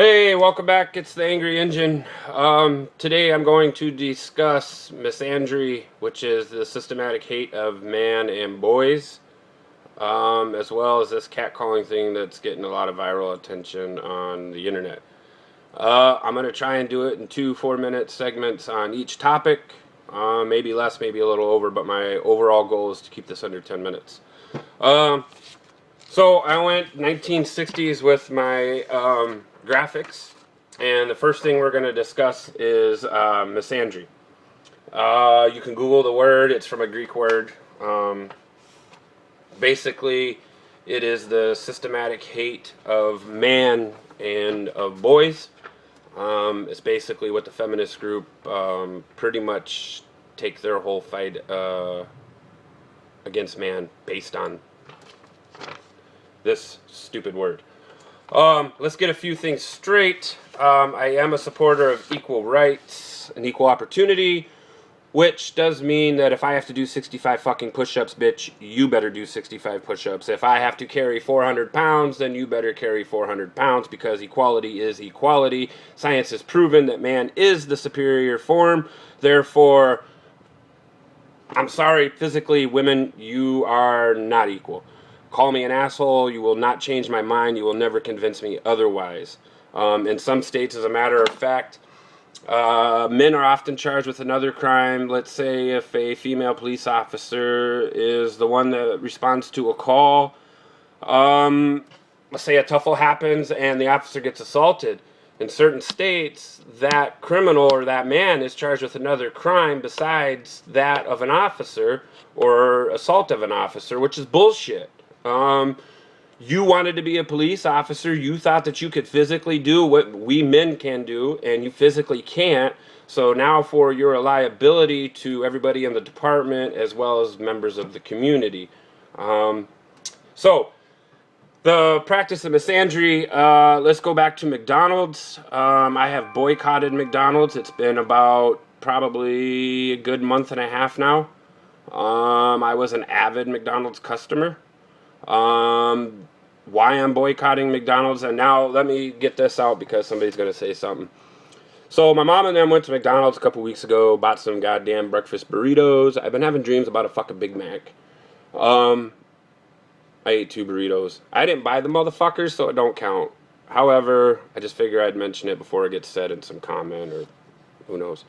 Hey, welcome back. It's the Angry Engine. Today I'm going to discuss Misandry, which is the systematic hate of man and boys, as well as this catcalling thing that's getting a lot of viral attention on the internet. I'm going to try and do it in 2 4-minute segments on each topic, maybe less, maybe a little over, but my overall goal is to keep this under 10 minutes. So I went 1960s with my graphics, and the first thing we're going to discuss is misandry. You can Google the word. It's from a Greek word. Basically, it is the systematic hate of man and of boys. It's basically what the feminist group pretty much take their whole fight against man based on this stupid word. Let's get a few things straight. I am a supporter of equal rights and equal opportunity, which does mean that if I have to do 65 fucking push-ups, bitch, you better do 65 push-ups. If I have to carry 400 pounds, then you better carry 400 pounds, because equality is equality. Science has proven that man is the superior form. Therefore, I'm sorry, physically, women, you are not equal. Call me an asshole, you will not change my mind, you will never convince me otherwise. In some states, as a matter of fact, men are often charged with another crime. Let's say if a female police officer is the one that responds to a call, let's say a tuffle happens and the officer gets assaulted. In certain states, that criminal or that man is charged with another crime besides that of an officer or assault of an officer, which is bullshit. You wanted to be a police officer, you thought that you could physically do what we men can do, and you physically can't. So now for your liability to everybody in the department as well as members of the community. So the practice of misandry, let's go back to McDonald's. I have boycotted McDonald's. It's been about probably a good month and a half now. I was an avid McDonald's customer. Why I'm boycotting McDonald's, and now let me get this out because somebody's going to say something. So my mom and them went to McDonald's a couple weeks ago, bought some goddamn breakfast burritos. I've been having dreams about a fucking Big Mac. I ate 2 burritos. I didn't buy the motherfuckers, so it don't count. However, I just figure I'd mention it before it gets said in some comment, or who knows.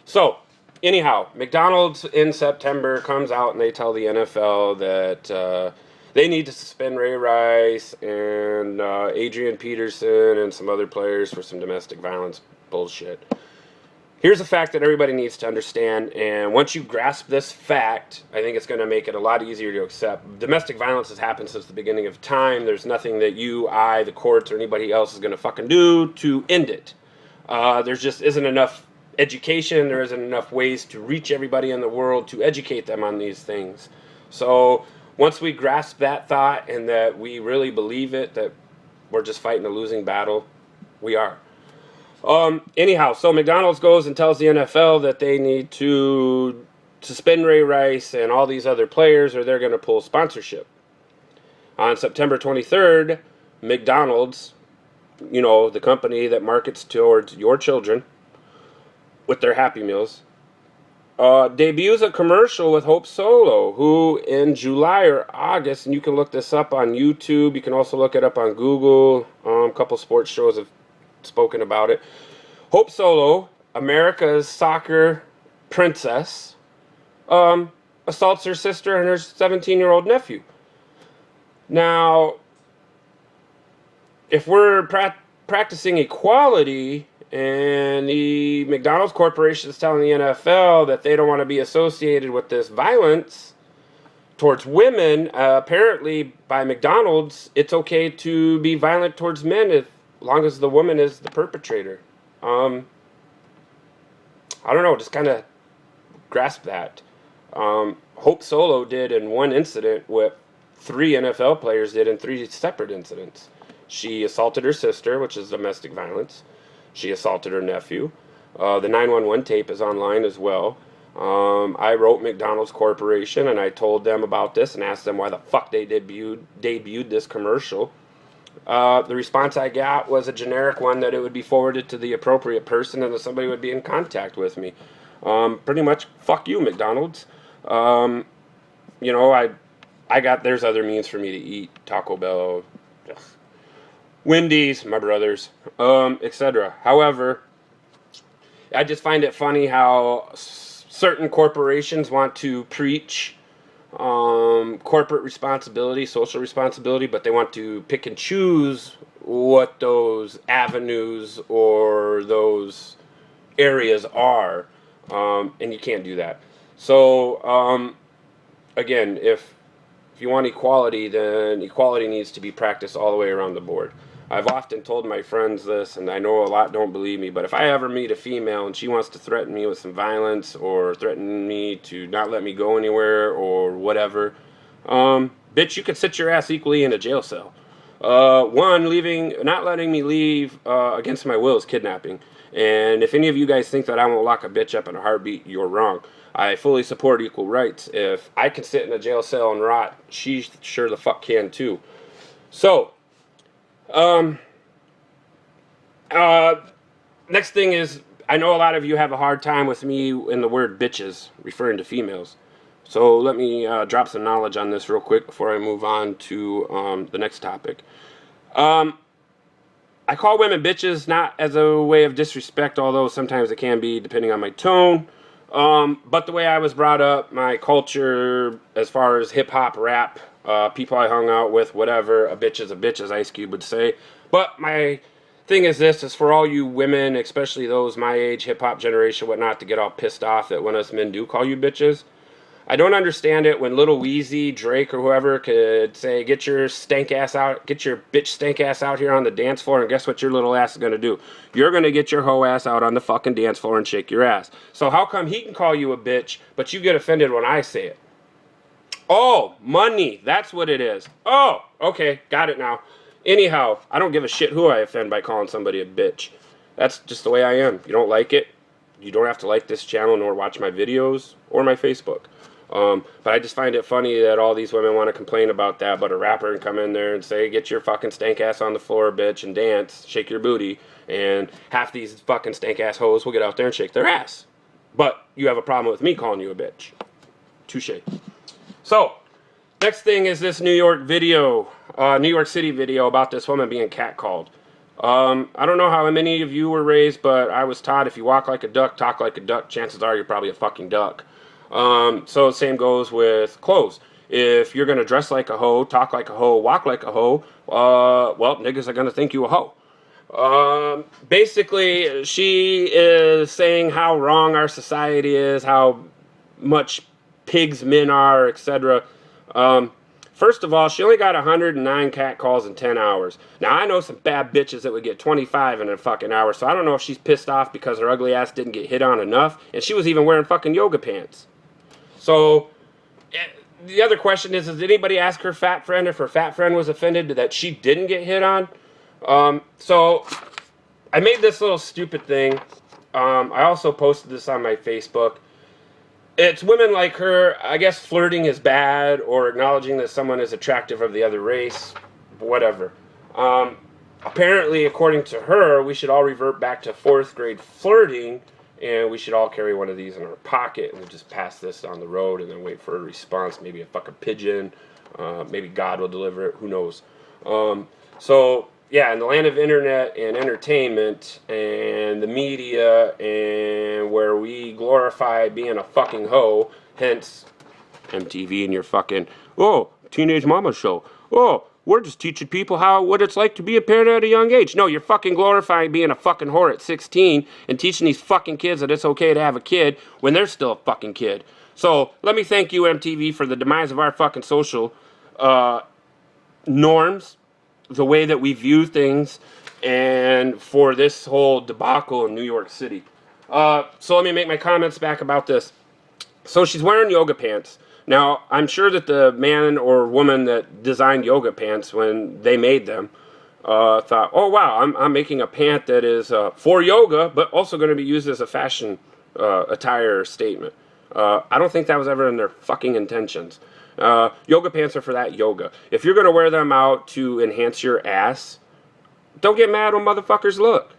So anyhow, McDonald's in September comes out and they tell the NFL that they need to suspend Ray Rice and Adrian Peterson and some other players for some domestic violence bullshit. Here's a fact that everybody needs to understand, and once you grasp this fact, I think it's going to make it a lot easier to accept. Domestic violence has happened since the beginning of time. There's nothing that you, I, the courts, or anybody else is going to fucking do to end it. There just isn't enough education, there isn't enough ways to reach everybody in the world to educate them on these things. So once we grasp that thought and that we really believe it, that we're just fighting a losing battle, we are. Anyhow, so McDonald's goes and tells the NFL that they need to suspend Ray Rice and all these other players or they're going to pull sponsorship. On September 23rd, McDonald's, you know, the company that markets towards your children with their Happy Meals, debuts a commercial with Hope Solo, who in July or August, and you can look this up on YouTube, you can also look it up on Google, a couple sports shows have spoken about it. Hope Solo, America's soccer princess, assaults her sister and her 17-year-old nephew. Now, if we're practicing equality, and the McDonald's Corporation is telling the NFL that they don't want to be associated with this violence towards women, apparently by McDonald's, it's okay to be violent towards men as long as the woman is the perpetrator. I don't know, just kind of grasp that. Hope Solo did in one incident what 3 NFL players did in 3 separate incidents. She assaulted her sister, which is domestic violence. She assaulted her nephew. The 911 tape is online as well. I wrote McDonald's Corporation and I told them about this and asked them why the fuck they debuted this commercial. The response I got was a generic one that it would be forwarded to the appropriate person and that somebody would be in contact with me. Pretty much, fuck you, McDonald's. You know, there's other means for me to eat. Taco Bell, Wendy's, my brothers, etc. However, I just find it funny how certain corporations want to preach corporate responsibility, social responsibility, but they want to pick and choose what those avenues or those areas are, and you can't do that. So, again, if you want equality, then equality needs to be practiced all the way around the board. I've often told my friends this, and I know a lot don't believe me, but if I ever meet a female and she wants to threaten me with some violence or threaten me to not let me go anywhere or whatever, bitch, you could sit your ass equally in a jail cell. Not letting me leave against my will is kidnapping. And if any of you guys think that I won't lock a bitch up in a heartbeat, you're wrong. I fully support equal rights. If I can sit in a jail cell and rot, she sure the fuck can too. So, next thing is, I know a lot of you have a hard time with me in the word bitches, referring to females. So let me drop some knowledge on this real quick before I move on to the next topic. I call women bitches not as a way of disrespect, although sometimes it can be depending on my tone. But the way I was brought up, my culture, as far as hip-hop, rap, people I hung out with, whatever, a bitch is a bitch, as Ice Cube would say. But my thing is this, is for all you women, especially those my age, hip-hop generation, whatnot, to get all pissed off that when us men do call you bitches. I don't understand it when Lil Weezy, Drake, or whoever could say, get your stank ass out, get your bitch stank ass out here on the dance floor, and guess what your little ass is going to do? You're going to get your hoe ass out on the fucking dance floor and shake your ass. So how come he can call you a bitch, but you get offended when I say it? Oh, money, that's what it is. Oh, okay, got it now. Anyhow, I don't give a shit who I offend by calling somebody a bitch. That's just the way I am. You don't like it, you don't have to like this channel nor watch my videos or my Facebook. But I just find it funny that all these women want to complain about that, but a rapper can come in there and say, get your fucking stank ass on the floor, bitch, and dance, shake your booty, and half these fucking stank ass hoes will get out there and shake their ass. But you have a problem with me calling you a bitch. Touche. So, next thing is this New York City video about this woman being catcalled. I don't know how many of you were raised, but I was taught if you walk like a duck, talk like a duck, chances are you're probably a fucking duck. So same goes with clothes. If you're going to dress like a hoe, talk like a hoe, walk like a hoe, well, niggas are going to think you a hoe. Basically, she is saying how wrong our society is, how much pigs men are, etc. First of all, she only got 109 cat calls in 10 hours. Now, I know some bad bitches that would get 25 in a fucking hour, so I don't know if she's pissed off because her ugly ass didn't get hit on enough, and she was even wearing fucking yoga pants. So, the other question is, did anybody ask her fat friend if her fat friend was offended that she didn't get hit on? So, I made this little stupid thing. I also posted this on my Facebook. It's women like her, I guess flirting is bad, or acknowledging that someone is attractive of the other race, whatever. Apparently, according to her, we should all revert back to 4th grade flirting, and we should all carry one of these in our pocket, and we'll just pass this down the road and then wait for a response, maybe a fucking pigeon, maybe God will deliver it, who knows. So, yeah, in the land of internet and entertainment and the media and where we glorify being a fucking hoe, hence MTV and your fucking, oh, teenage mama show. Oh, we're just teaching people what it's like to be a parent at a young age. No, you're fucking glorifying being a fucking whore at 16 and teaching these fucking kids that it's okay to have a kid when they're still a fucking kid. So, let me thank you, MTV, for the demise of our fucking social norms, the way that we view things, and for this whole debacle in New York City. So let me make my comments back about this. So she's wearing yoga pants. Now, I'm sure that the man or woman that designed yoga pants when they made them thought, oh wow, I'm making a pant that is for yoga, but also going to be used as a fashion attire statement. I don't think that was ever in their fucking intentions. Yoga pants are for that yoga. If you're going to wear them out to enhance your ass, don't get mad when motherfuckers look.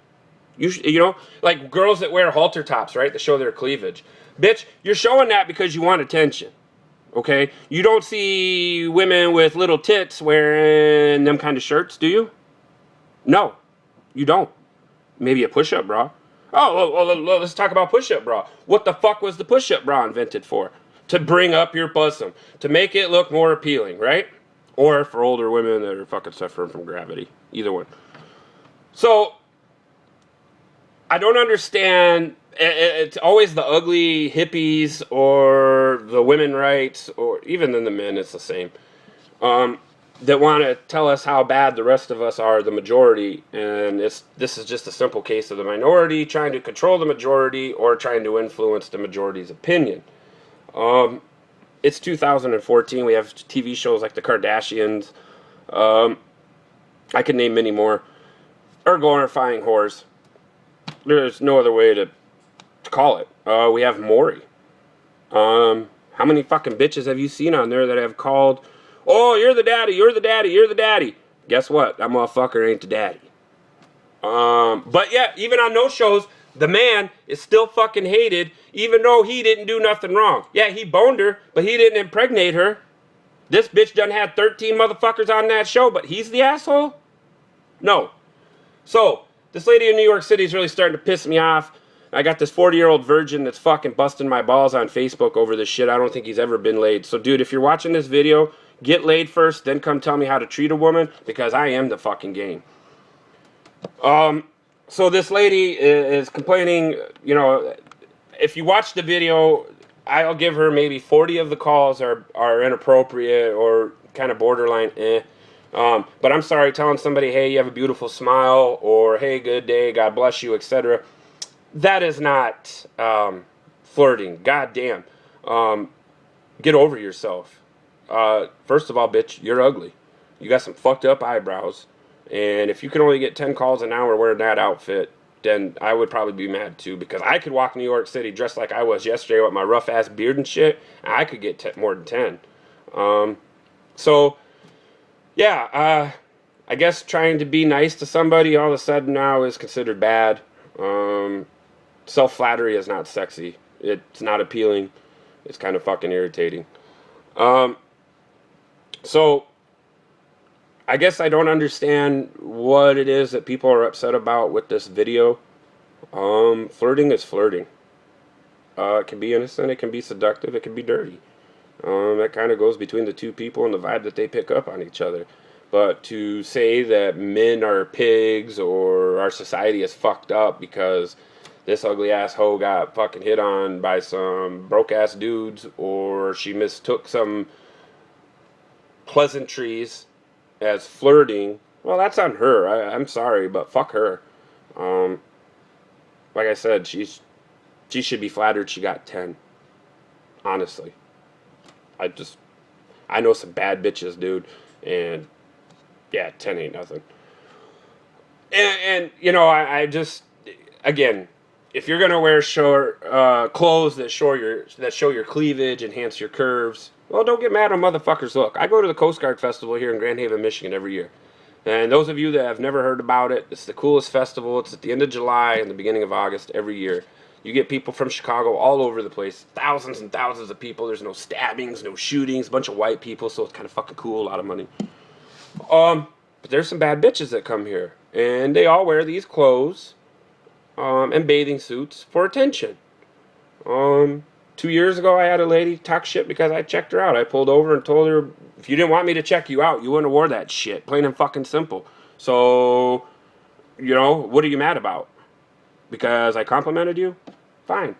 You know, like girls that wear halter tops, right, that show their cleavage. Bitch, you're showing that because you want attention. Okay? You don't see women with little tits wearing them kind of shirts, do you? No, you don't. Maybe a push-up bra. Oh, well, let's talk about push-up bra. What the fuck was the push-up bra invented for? To bring up your bosom. To make it look more appealing, right? Or for older women that are fucking suffering from gravity. Either one. So, I don't understand. It's always the ugly hippies or the women rights, or even in the men, it's the same. That want to tell us how bad the rest of us are, the majority, and this is just a simple case of the minority trying to control the majority or trying to influence the majority's opinion. It's 2014. We have TV shows like the Kardashians. I could name many more. Or glorifying whores. There's no other way to call it. We have Maury. How many fucking bitches have you seen on there that have called, oh, you're the daddy, you're the daddy, you're the daddy. Guess what? That motherfucker ain't the daddy. But yeah, even on those shows, the man is still fucking hated, even though he didn't do nothing wrong. Yeah, he boned her, but he didn't impregnate her. This bitch done had 13 motherfuckers on that show, but he's the asshole? No. So, this lady in New York City is really starting to piss me off. I got this 40-year-old virgin that's fucking busting my balls on Facebook over this shit. I don't think he's ever been laid. So, dude, if you're watching this video, get laid first, then come tell me how to treat a woman, because I am the fucking game. So this lady is complaining, you know, if you watch the video, I'll give her maybe 40 of the calls are inappropriate or kind of borderline but I'm sorry, telling somebody, hey, you have a beautiful smile, or hey, good day, God bless you, etc. That is not flirting. God damn. Get over yourself. First of all, bitch, you're ugly. You got some fucked up eyebrows. And if you can only get 10 calls an hour wearing that outfit, then I would probably be mad too, because I could walk New York City dressed like I was yesterday with my rough ass beard and shit, and I could get more than 10. So, yeah, I guess trying to be nice to somebody all of a sudden now is considered bad. Self-flattery is not sexy. It's not appealing. It's kind of fucking irritating. So, I guess I don't understand what it is that people are upset about with this video. Flirting is flirting. It can be innocent, it can be seductive, it can be dirty. That kind of goes between the two people and the vibe that they pick up on each other. But to say that men are pigs or our society is fucked up because this ugly ass hoe got fucking hit on by some broke ass dudes, or she mistook some pleasantries as flirting, well, that's on her. I'm sorry, but fuck her. Like I said, she should be flattered she got 10. Honestly. I know some bad bitches, dude, and yeah, 10 ain't nothing. And you know, I just, again, if you're gonna wear short clothes that show your cleavage, enhance your curves, well, don't get mad when motherfuckers look. I go to the Coast Guard Festival here in Grand Haven, Michigan every year. And those of you that have never heard about it, it's the coolest festival. It's at the end of July and the beginning of August every year. You get people from Chicago all over the place. Thousands and thousands of people. There's no stabbings, no shootings, a bunch of white people, so it's kind of fucking cool, a lot of money. But there's some bad bitches that come here. And they all wear these clothes and bathing suits for attention. 2 years ago, I had a lady talk shit because I checked her out. I pulled over and told her, if you didn't want me to check you out, you wouldn't have wore that shit. Plain and fucking simple. So, you know, what are you mad about? Because I complimented you? Fine.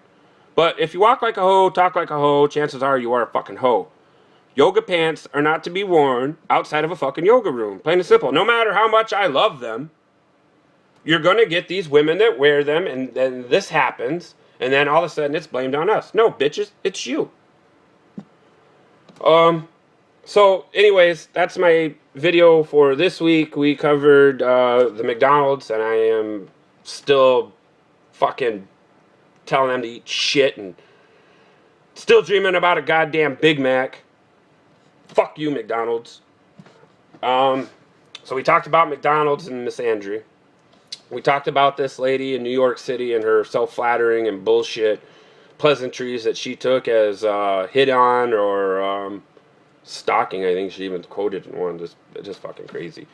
But if you walk like a hoe, talk like a hoe, chances are you are a fucking hoe. Yoga pants are not to be worn outside of a fucking yoga room. Plain and simple. No matter how much I love them, you're going to get these women that wear them, and then this happens. And then all of a sudden it's blamed on us. No, bitches, it's you. So anyways, that's my video for this week. We covered the McDonald's, and I am still fucking telling them to eat shit and still dreaming about a goddamn Big Mac. Fuck you, McDonald's. So we talked about McDonald's and Misandry. We talked about this lady in New York City and her self-flattering and bullshit pleasantries that she took as hit on or stalking. I think she even quoted in one. Just fucking crazy.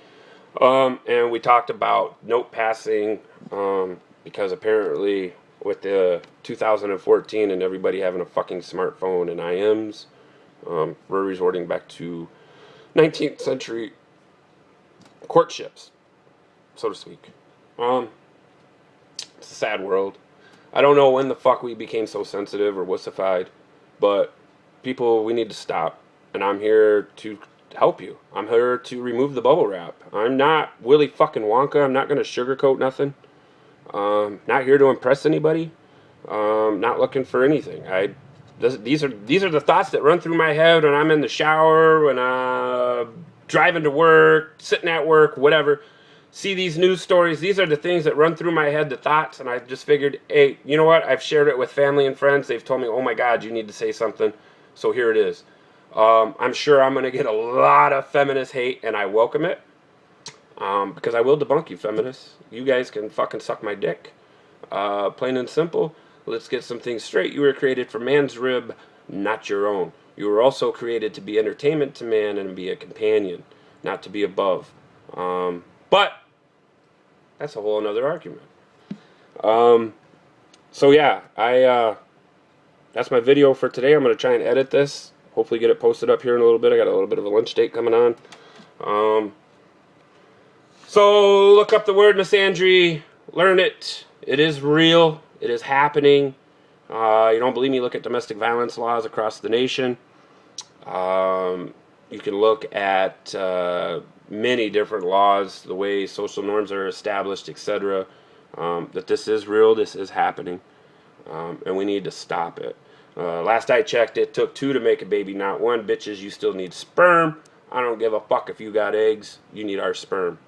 And we talked about note passing because apparently with the 2014 and everybody having a fucking smartphone and IMs, we're resorting back to 19th century courtships, so to speak. It's a sad world. I don't know when the fuck we became so sensitive or wussified, but people, we need to stop. And I'm here to help you. I'm here to remove the bubble wrap. I'm not Willy fucking Wonka. I'm not going to sugarcoat nothing. Not here to impress anybody. Not looking for anything. These are the thoughts that run through my head when I'm in the shower, when I'm driving to work, sitting at work, whatever. See these news stories. These are the things that run through my head, the thoughts, and I just figured, hey, you know what? I've shared it with family and friends. They've told me, oh my God, you need to say something. So here it is. I'm sure I'm going to get a lot of feminist hate, and I welcome it. Because I will debunk you, feminists. You guys can fucking suck my dick. Plain and simple. Let's get some things straight. You were created for man's rib, not your own. You were also created to be entertainment to man and be a companion, not to be above. But that's a whole another argument. So yeah, that's my video for today. I'm going to try and edit this. Hopefully get it posted up here in a little bit. I got a little bit of a lunch date coming on. So look up the word Misandry. Learn it. It is real. It is happening. You don't believe me? Look at domestic violence laws across the nation. You can look at many different laws, the way social norms are established, etc. That this is real, this is happening, and we need to stop it. Last I checked, it took 2 to make a baby, not 1. Bitches, you still need sperm. I don't give a fuck if you got eggs. You need our sperm.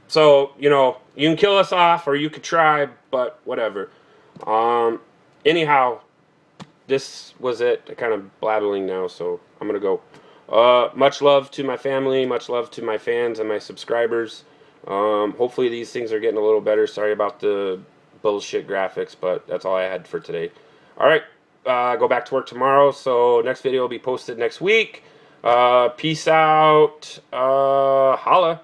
So, you know, you can kill us off, or you could try, but whatever. Anyhow, this was it. I'm kind of blabbling now, so I'm going to go. Much love to my family, much love to my fans and my subscribers. Hopefully these things are getting a little better. Sorry about the bullshit graphics, but that's all I had for today. Alright, go back to work tomorrow, so next video will be posted next week. Peace out. Holla.